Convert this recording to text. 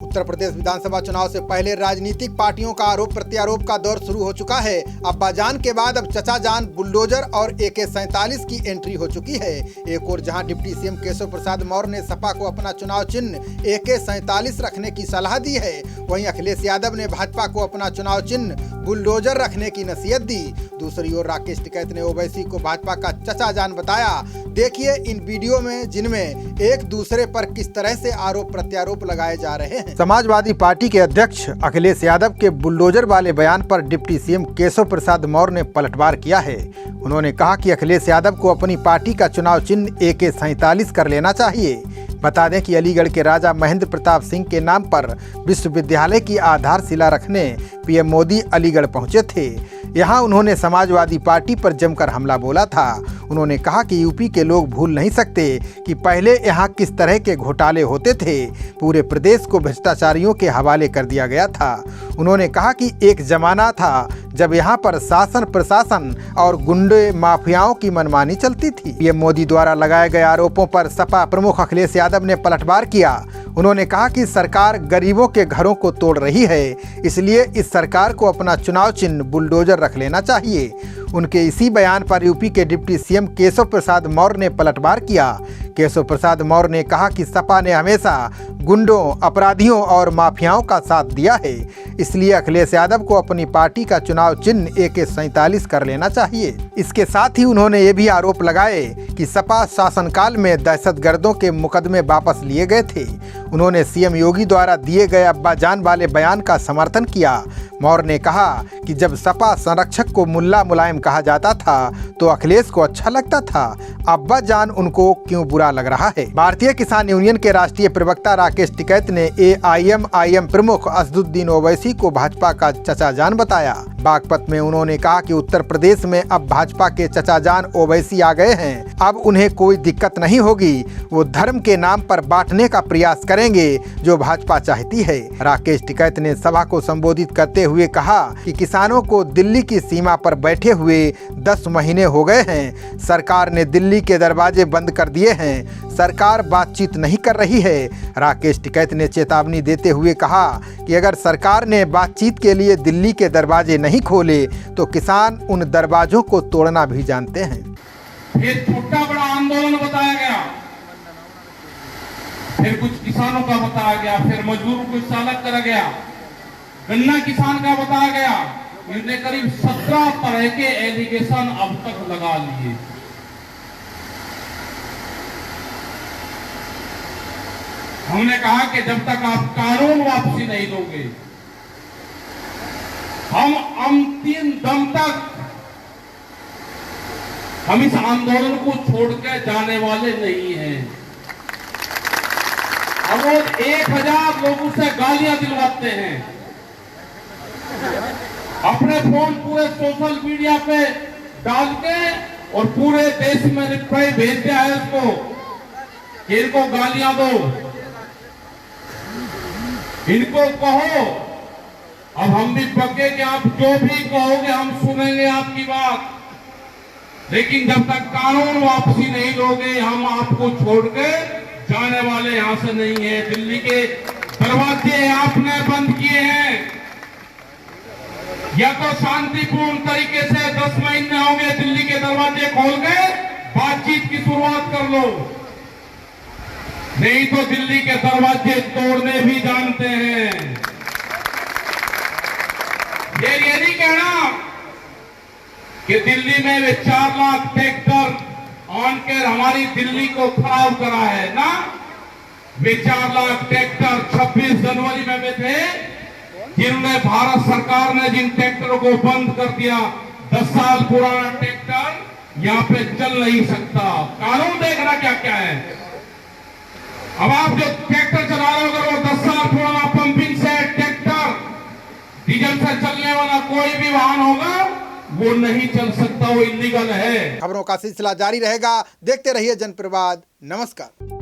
उत्तर प्रदेश विधानसभा चुनाव से पहले राजनीतिक पार्टियों का आरोप प्रत्यारोप का दौर शुरू हो चुका है। अब्बाजान के बाद अब चचा जान बुलडोजर और AK-47 की एंट्री हो चुकी है। एक और जहां डिप्टी सीएम केशव प्रसाद मौर्य ने सपा को अपना चुनाव चिन्ह AK-47 रखने की सलाह दी है, वहीं अखिलेश यादव ने भाजपा को अपना चुनाव चिन्ह बुलडोजर रखने की नसीहत दी। दूसरी ओर राकेश टिकैत ने ओवैसी को भाजपा का चचा जान बताया। देखिए इन वीडियो में, जिनमें एक दूसरे पर किस तरह से आरोप प्रत्यारोप लगाए जा रहे हैं। समाजवादी पार्टी के अध्यक्ष अखिलेश यादव के बुलडोजर वाले बयान पर डिप्टी सीएम केशव प्रसाद मौर्य ने पलटवार किया है। उन्होंने कहा कि अखिलेश यादव को अपनी पार्टी का चुनाव चिन्ह AK-47 कर लेना चाहिए। बता दें कि अलीगढ़ के राजा महेंद्र प्रताप सिंह के नाम पर विश्वविद्यालय की आधारशिला रखने PM मोदी अलीगढ़ पहुंचे थे। यहां उन्होंने समाजवादी पार्टी पर जमकर हमला बोला था। उन्होंने कहा कि यूपी के लोग भूल नहीं सकते कि पहले यहां किस तरह के घोटाले होते थे। पूरे प्रदेश को भ्रष्टाचारियों के हवाले कर दिया गया था। उन्होंने कहा कि एक जमाना था जब यहां पर शासन प्रशासन और गुंडे माफियाओं की मनमानी चलती थी। PM मोदी द्वारा लगाए गए आरोपों पर सपा प्रमुख अखिलेश यादव ने पलटवार किया। उन्होंने कहा कि सरकार गरीबों के घरों को तोड़ रही है, इसलिए इस सरकार को अपना चुनाव चिन्ह बुलडोजर रख लेना चाहिए। उनके इसी बयान पर यूपी के डिप्टी सीएम केशव प्रसाद मौर्य ने पलटवार किया। केशव प्रसाद मौर्य ने कहा कि सपा ने हमेशा गुंडों, अपराधियों और माफियाओं का साथ दिया है, इसलिए अखिलेश यादव को अपनी पार्टी का चुनाव चिन्ह AK-47 कर लेना चाहिए। इसके साथ ही उन्होंने ये भी आरोप लगाए कि सपा शासनकाल में दहशतगर्दों के मुकदमे वापस लिए गए थे। उन्होंने CM योगी द्वारा दिए गए अब्बाजान वाले बयान का समर्थन किया। मौर्य ने कहा कि जब सपा संरक्षक को मुल्ला मुलायम कहा जाता था तो अखिलेश को अच्छा लगता था, अब्बाजान उनको क्यों बुरा लग रहा है। भारतीय किसान यूनियन के राष्ट्रीय प्रवक्ता राकेश टिकैत ने AIM प्रमुख असदुद्दीन ओवैसी को भाजपा का चचा जान बताया। बागपत में उन्होंने कहा कि उत्तर प्रदेश में अब भाजपा के चचा जान ओवैसी आ गए हैं, अब उन्हें कोई दिक्कत नहीं होगी। वो धर्म के नाम पर बांटने का प्रयास करेंगे जो भाजपा चाहती है। राकेश टिकैत ने सभा को संबोधित करते हुए कहा कि किसानों को दिल्ली की सीमा पर बैठे हुए 10 महीने हो गए हैं। सरकार ने दिल्ली के दरवाजे बंद कर दिए हैं। सरकार बातचीत नहीं कर रही है। राकेश टिकैत ने चेतावनी देते हुए कहा कि अगर सरकार ने बातचीत के लिए दिल्ली के दरवाजे नहीं खोले तो किसान उन दरवाजों को तोड़ना भी जानते हैं। फिर छोटा बड़ा आंदोलन बताया गया, फिर कुछ किसानों का बताया गया, फिर मजदूरों को चालक करा गया, गन्ना किसान का बताया गया। इनने करीब 17 तरह के एलिगेशन अब तक लगा लिए। हमने कहा कि जब तक आप कानून वापसी नहीं दोगे, हम अंतिम दम तक हम इस आंदोलन को छोड़कर जाने वाले नहीं हैं। अब वो 1000 लोगों से गालियां दिलवाते हैं, अपने फोन पूरे सोशल मीडिया पे डाल के और पूरे देश में रिप्लाई भेजते हैं उसको कि इनको गालियां दो, इनको कहो। अब हम भी पक्के कि आप जो भी कहोगे हम सुनेंगे आपकी बात, लेकिन जब तक कानून वापसी नहीं लोगे हम आपको छोड़ के जाने वाले यहां से नहीं है। दिल्ली के दरवाजे आपने बंद किए हैं, या तो शांतिपूर्ण तरीके से 10 महीने हो गए दिल्ली के दरवाजे खोल के बातचीत की शुरुआत कर लो, नहीं तो दिल्ली के दरवाजे तोड़ने भी जानते हैं। ये नहीं कहना कि दिल्ली में वे 4 लाख ट्रैक्टर आनकर हमारी दिल्ली को खराब करा है ना। वे 4 लाख ट्रैक्टर 26 जनवरी में वे थे जिनने भारत सरकार ने जिन ट्रैक्टरों को बंद कर दिया। 10 साल पुराना ट्रैक्टर यहाँ पे चल नहीं सकता। कानून देख रहा क्या क्या है। अब आप जो ट्रैक्टर चला रहे हो अगर वो 10 साल पुराना पंपिंग सेट ट्रैक्टर डीजल से चलने वाला कोई भी वाहन होगा वो नहीं चल सकता, वो इलीगल है। खबरों का सिलसिला जारी रहेगा, देखते रहिए जनप्रवाद। नमस्कार।